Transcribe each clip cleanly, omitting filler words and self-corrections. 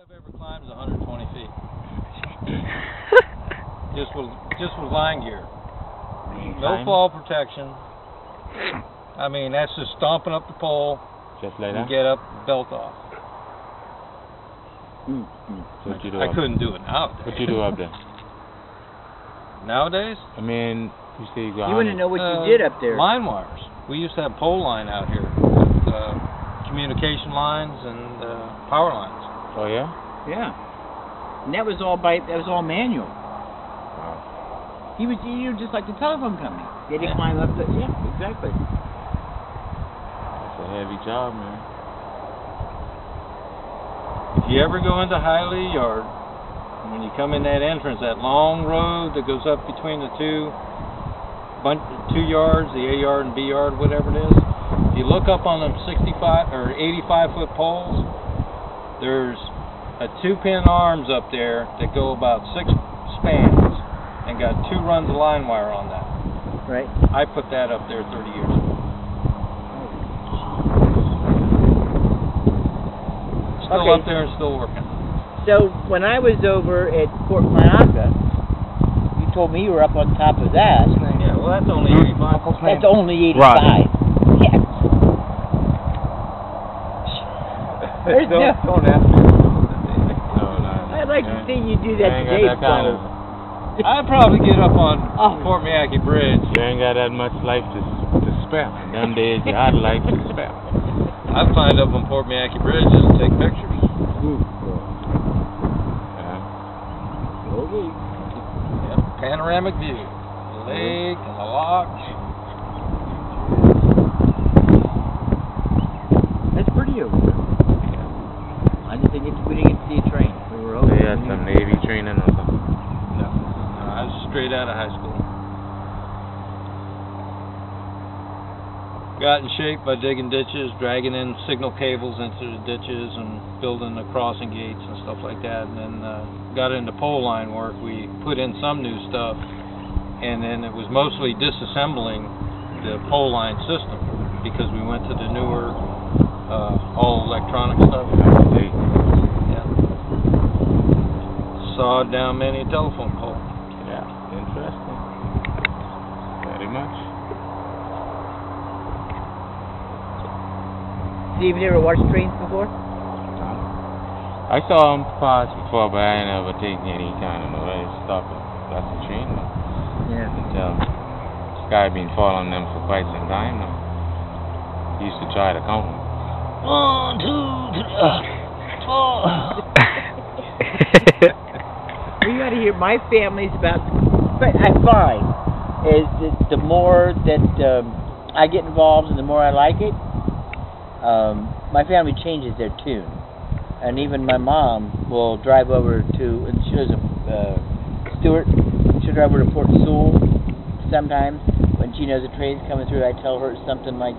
I've ever climbed is 120 feet. just with line gear. No fall protection. I mean, that's just stomping up the pole. Just like that? And get up, belt off. So what you do I couldn't do it nowadays. What you do up there? Nowadays? I mean, you say you go. You wouldn't know what you did up there. Line wires. We used to have pole line out here. Communication lines and power lines. Oh yeah? Yeah. And that was all manual. Wow. You were just like the telephone company. They had to climb up the exactly. That's a heavy job, man. If you ever go into Hiley Yard, when you come in that entrance, that long road that goes up between the two yards, the A yard and B yard, whatever it is, if you look up on them 65 or 85-foot poles, there's a 2-pin arms up there that go about 6 spans and got 2 runs of line wire on that. Right. I put that up there 30 years ago. Still up there and still working. So when I was over at Fort Mayaca, you told me you were up on top of that. Yeah, well that's only 85. That's only 85. Right. Yes. Don't ask me. I'd like to see you do that today, kind of. I'd probably get up on Fort Mayaca Bridge. You ain't got that much life to spare. In them days, you had life to spare. I've climbed up on Fort Mayaca Bridge just to take pictures. Yeah. Okay. Yep, panoramic view. The lake and the lock. That's pretty over there. I just think we didn't get to see a train. We were over. They had some Navy training or something. No, I was straight out of high school. Got in shape by digging ditches, dragging in signal cables into the ditches and building the crossing gates and stuff like that. And then got into pole line work. We put in some new stuff, and then it was mostly disassembling the pole line system because we went to the newer all electronic stuff. Yeah. Sawed down many a telephone pole. Yeah, interesting. Very much. Steve, you ever watched trains before? I saw them pass before, but I ain't never taken any kind of stop it. That's a train now. Yeah. Until Sky been following them for quite some time now. He used to try to count them. 1, 2, 3, 4. You got to hear my family's about. But I find is that the more that I get involved and the more I like it, my family changes their tune. And even my mom will drive over to, and she was a Stewart, she'll drive over to Port Sewell sometimes. When she knows a train's coming through, I tell her something like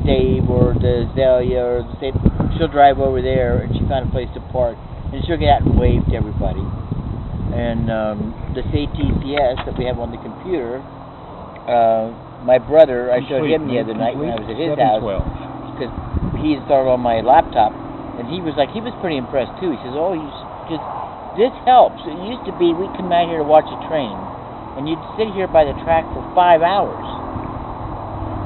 Dave or the Azalea or the state. She'll drive over there and she found a place to park. And she'll get out and wave to everybody. And the ATCS that we have on the computer, my brother, I showed him the other night when I was at his house. Because he installed on my laptop. And he was pretty impressed too. He says, "Oh, this helps. It used to be we'd come out here to watch a train, and you'd sit here by the track for 5 hours,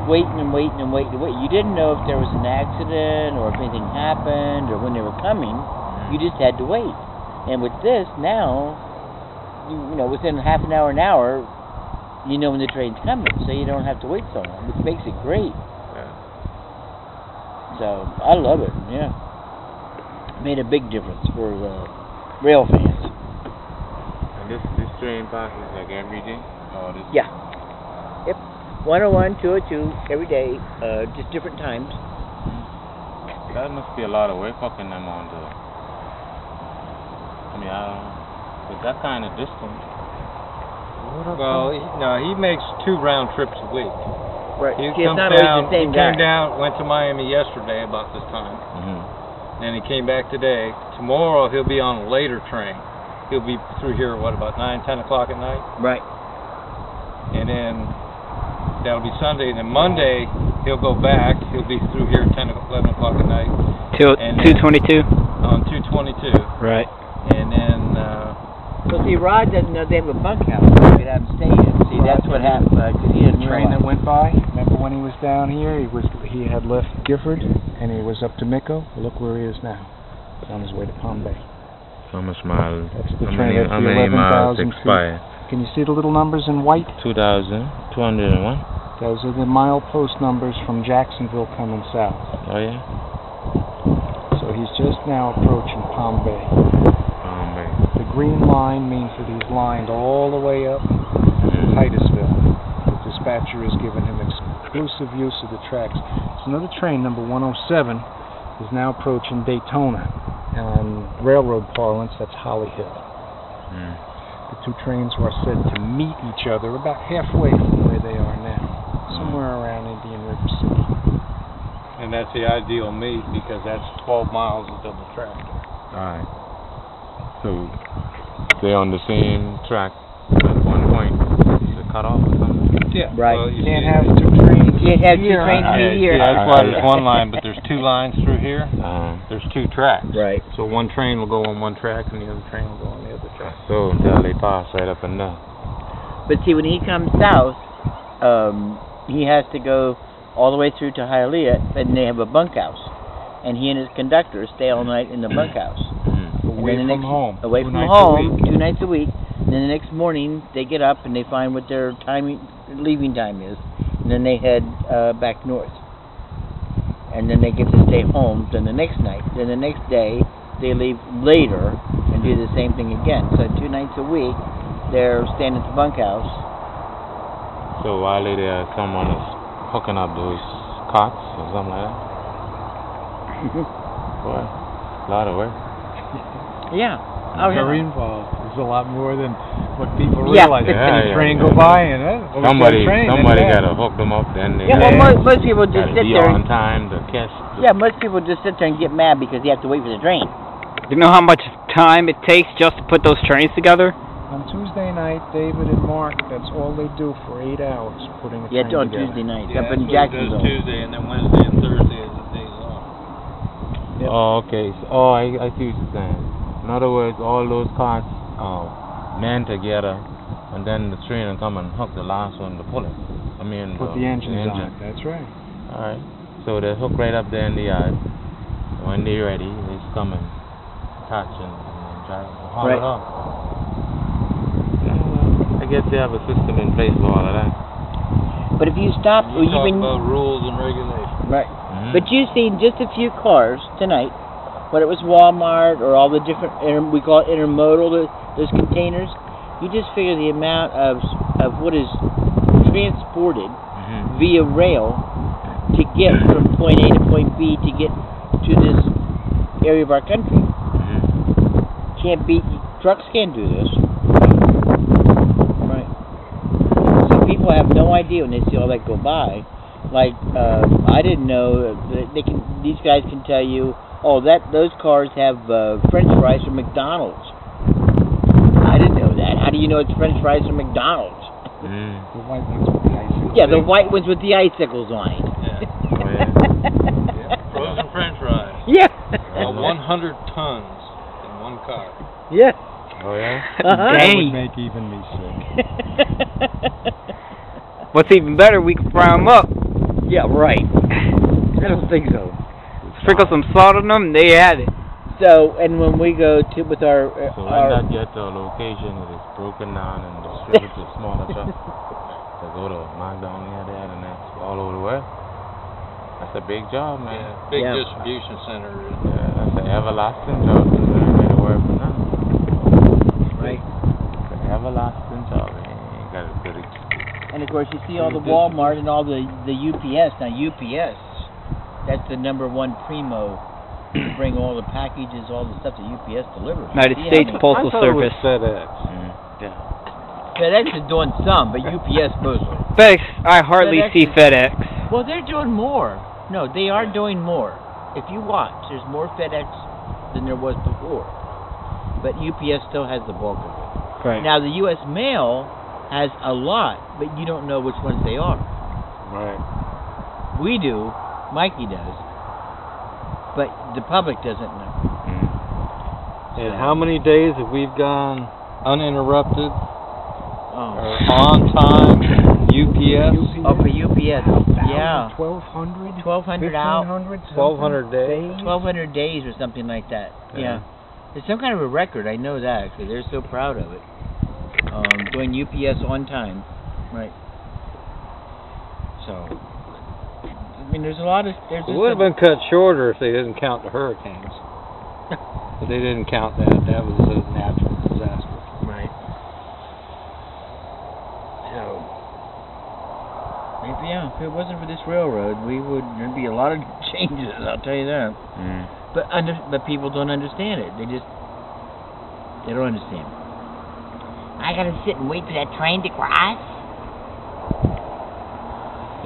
waiting. You didn't know if there was an accident or if anything happened or when they were coming. You just had to wait. And with this now, you know, within half an hour, you know when the train's coming, so you don't have to wait so long, which makes it great. Yeah. So I love it. Yeah." Made a big difference for rail fans. And this train passes like every day? Oh, this Yeah. Yep. 101, 202 every day, just different times. That must be a lot of work hooking them on the. I mean, I don't know. With that kind of distance. Well, he makes 2 round trips a week. Right. He It's not always the same guy. came down, went to Miami yesterday about this time. Then he came back today. Tomorrow he'll be on a later train. He'll be through here, about 9, 10 o'clock at night? Right. And then that'll be Sunday. And then Monday he'll go back. He'll be through here 10, 11 o'clock at night. Till 222? On 222. Right. And then, so see, Rod doesn't know they have a bunkhouse you could have him stay in. See, that's what happened, because he didn't Train that realize. went by. Remember when he was down here? He had left Gifford and he was up to Micco. Look where he is now, on his way to Palm Bay. How much miles? That's the How train. many, That's how the many miles 11,000 feet. expire? Can you see the little numbers in white? 2,201. Those are the milepost numbers from Jacksonville coming south. Oh yeah. So he's just now approaching Palm Bay. The green line means that he's lined all the way up to Titusville. The dispatcher has given him exclusive use of the tracks. So another train, number 107, is now approaching Daytona. On railroad parlance, that's Holly Hill. The two trains are said to meet each other about halfway from where they are now, somewhere around Indian River City. And that's the ideal meet because that's 12 miles of double track. Alright. So they're on the same track at one point. Is it cut off or something? Yeah. Right. Well, You can't have two trains. You can't have two here. trains Yeah, meet here. that's why there's one line, but there's two lines through here. There's two tracks. Right. So one train will go on one track and the other train will go on the other track. So until they pass right up and down. But see, when he comes south, he has to go all the way through to Hialeah, and they have a bunkhouse. And he and his conductor stay all night in the bunkhouse. Away And then from home. Away 2 from nights home, a week. 2 nights a week. And then the next morning, they get up and they find what their leaving time is. And then they head back north. And then they get to stay home. Then the next night, then the next day, they leave later and do the same thing again. So 2 nights a week, they're staying at the bunkhouse. So while they're there, someone is hooking up those cots or something like that. Boy, a lot of work. Yeah. Oh, Very yeah. involved. There's a lot more than what people Yeah. realize. Yeah, The yeah, train yeah. go by and Somebody got gotta hook them up. Then they Yeah, well, most people just gotta sit be there. on time to catch. Yeah, most people just sit there and get mad because you have to wait for the train. Do you know how much time it takes just to put those trains together? On Tuesday night, David and Mark, that's all they do for 8 hours, putting a Yeah, train on together. Tuesday night, Yeah, up in that's what it Jacksonville. does Tuesday, and then Wednesday and Thursday is the days off. Yep. Oh, okay. So, I see what you're saying. In other words, all those carts man together, and then the train will come and hook the last one to pull it. I mean, Put the engines on it. That's right. All right. So they hook right up there in the yard. When they're ready, they just come and touch and drive and haul Right. it off. Yeah, well, I guess they have a system in place for all of that. But if you stop, You talk even about rules and regulations. right. Mhm. But you've seen just a few cars tonight, whether it was Walmart or all the different we call it intermodal, those containers. You just figure the amount of what is transported Mhm. via rail to get from point A to point B to get to this area of our country. Mhm. Can't be trucks can't do this. Right. So people have no idea when they see all that go by. Like I didn't know that these guys can tell you, oh, those cars have French fries from McDonald's. I didn't know that. How do you know it's French fries from McDonald's? Mhm. The white ones with the icicles. Yeah, the white ones with the icicles on it. Yeah. Oh, yeah. Yeah. Frozen French fries. Yeah. About 100 tons in one car. Yeah. Oh, yeah? Uh-huh. That would Dang. make even me sick. What's even better, we can fry them up. Yeah, right. I don't think so. Sprinkle some salt on them, they had it. So, and when we go to with our So when that get to a location, it is broken down and distributed to smaller trucks. To go to McDonald's near there and that's all over the world. That's a big job, man. Yeah. Big Yeah. distribution center. Yeah, that's an everlasting job. There's not any word for nothing. right. It's an everlasting job. You got to put it. And of course, you see all the Walmart and all the UPS. Now UPS, that's the #1 primo to bring all the packages, all the stuff that UPS delivers. United See how States many- Postal Service. FedEx. Yeah. FedEx is doing some, but UPS mostly. FedEx, I hardly FedEx see is- FedEx. Well, they're doing more. No, they are doing more. If you watch, there's more FedEx than there was before. But UPS still has the bulk of it. Right. Now, the U.S. Mail has a lot, but you don't know which ones they are. Right. We do. Mikey does. But the public doesn't know. Mm. And how many days have we gone uninterrupted, Oh. or on time, UPS? Oh, for UPS. Yeah. 1,200? 1,200 out. 1,200 days. 1,200 days or something like that. Yeah. It's some kind of a record. I know that because they're so proud of it. Doing UPS on time. Right. So, I mean, there's a lot of. It would have been cut shorter if they didn't count the hurricanes. But they didn't count that. That was a natural disaster. Right. So, if it wasn't for this railroad, there'd be a lot of changes. I'll tell you that. But people don't understand it. They don't understand. I gotta sit and wait for that train to cross.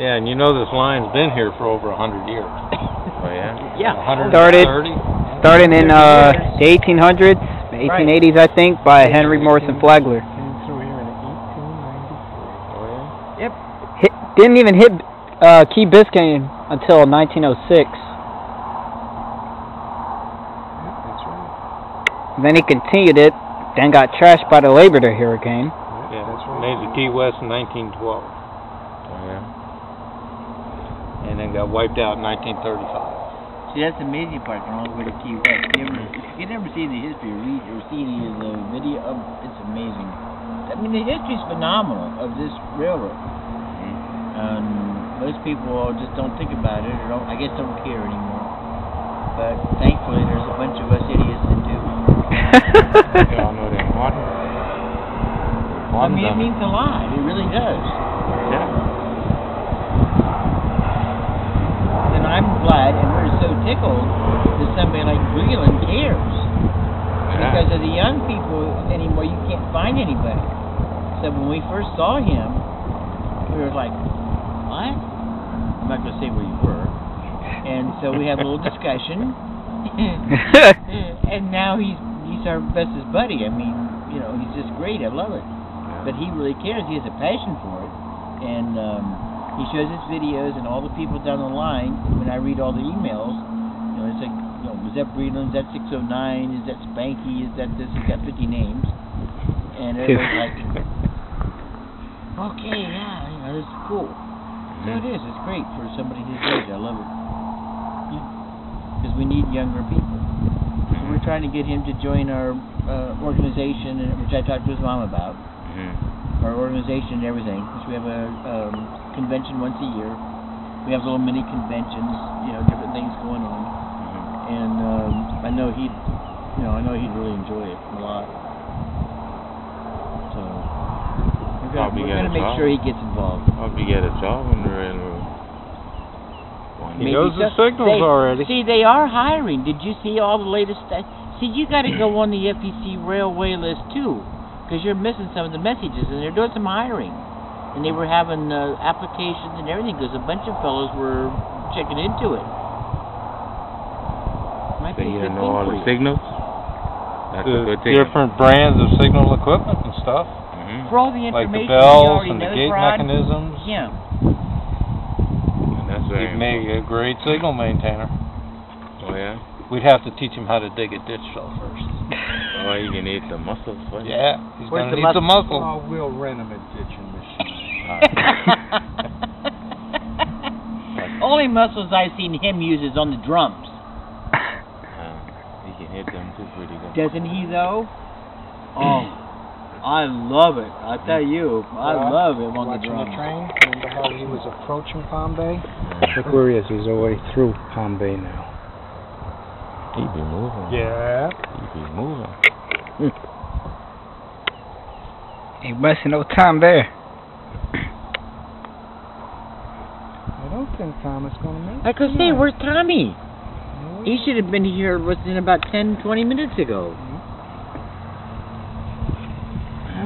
Yeah, and you know this line's been here for over 100 years. Oh yeah. Yeah. 130. Starting in the 1800s, 1880s, I think, by Henry Morrison Flagler. Came through here in 1893. Oh yeah. Didn't even hit Key Biscayne until 1906. That's right. Then he continued it, then got trashed by the Labor Day hurricane. Yeah, that's right. made it to Key West in 1912. Oh yeah. And then got wiped out in 1935. See, that's the amazing part, going all the way to Key West. You never see the history or read or see any of the video. It's amazing. I mean, the history's phenomenal of this railroad. Most people just don't think about it, or I guess don't care anymore. But thankfully, there's a bunch of us idiots that do. Y'all know that Martin. I mean, it means a lot. It really does. Yeah. And I'm glad, and we're so tickled that somebody like Breland cares. Because of the young people anymore, you can't find anybody. So when we first saw him, we were like, what? I'm not going to say where you were. And so we have a little discussion. And now he's our bestest buddy. I mean, he's just great. I love it. But he really cares. He has a passion for it. And he shows us videos, and all the people down the line, when I read all the emails, it's like, is that Breland? Is that 609? Is that Spanky? Is that this? He's got 50 names. And everybody's like, okay, yeah, this is cool. So it is. It's great for somebody his age. I love it. Because we need younger people. So we're trying to get him to join our organization, which I talked to his mom about. Our organization and everything. Because we have a convention once a year. We have little mini conventions, different things going on. And I know he'd really enjoy it a lot. So we're gonna make sure he gets involved. I'll be get a job on the railroad. He knows the signals already. See, they are hiring. Did you see all the latest stuff? See, you got to go on the FEC railway list too, because you're missing some of the messages, and they're doing some hiring. And they were having applications and everything, because a bunch of fellows were checking into it. Might So be a you good know all thing the for you. signals? That's a The good thing. different brands of signal equipment and stuff, For all the like information the he bells already and the knows, gate Rod. mechanisms. Yeah. And that's very He'd make a great signal maintainer. Oh yeah? We'd have to teach him how to dig a ditch fill first. Oh, you can eat the muscles first. Yeah, he's Where's gonna the need the muscle. Oh, we'll rent him a ditching machine. Only muscles I've seen him use is on the drums. You can hit them too pretty good. Doesn't he though? Oh, I love it. I tell you, I love him on the Watching drums. the train. Remember how he was approaching Palm Bay? Look where he is. He's already through Palm Bay now. He be moving. Yeah. He be moving. Ain't wasting no time there. I don't think Thomas going to make it. I could say, where's Tommy? No, He should have been here within about 10, 20 minutes ago.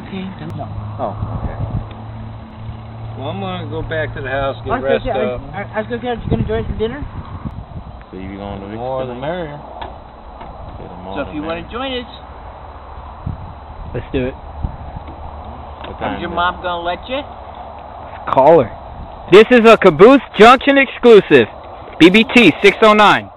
Okay. No. Oh, okay. Well, I'm gonna go back to the house, I get was rest gonna up. say, I was going to say, are you going to join us for dinner? So you be going to The more the merrier. So if you want to join us, Let's do it. is your mom going to let you? Call her. This is a Caboose Junction exclusive. BBT 609.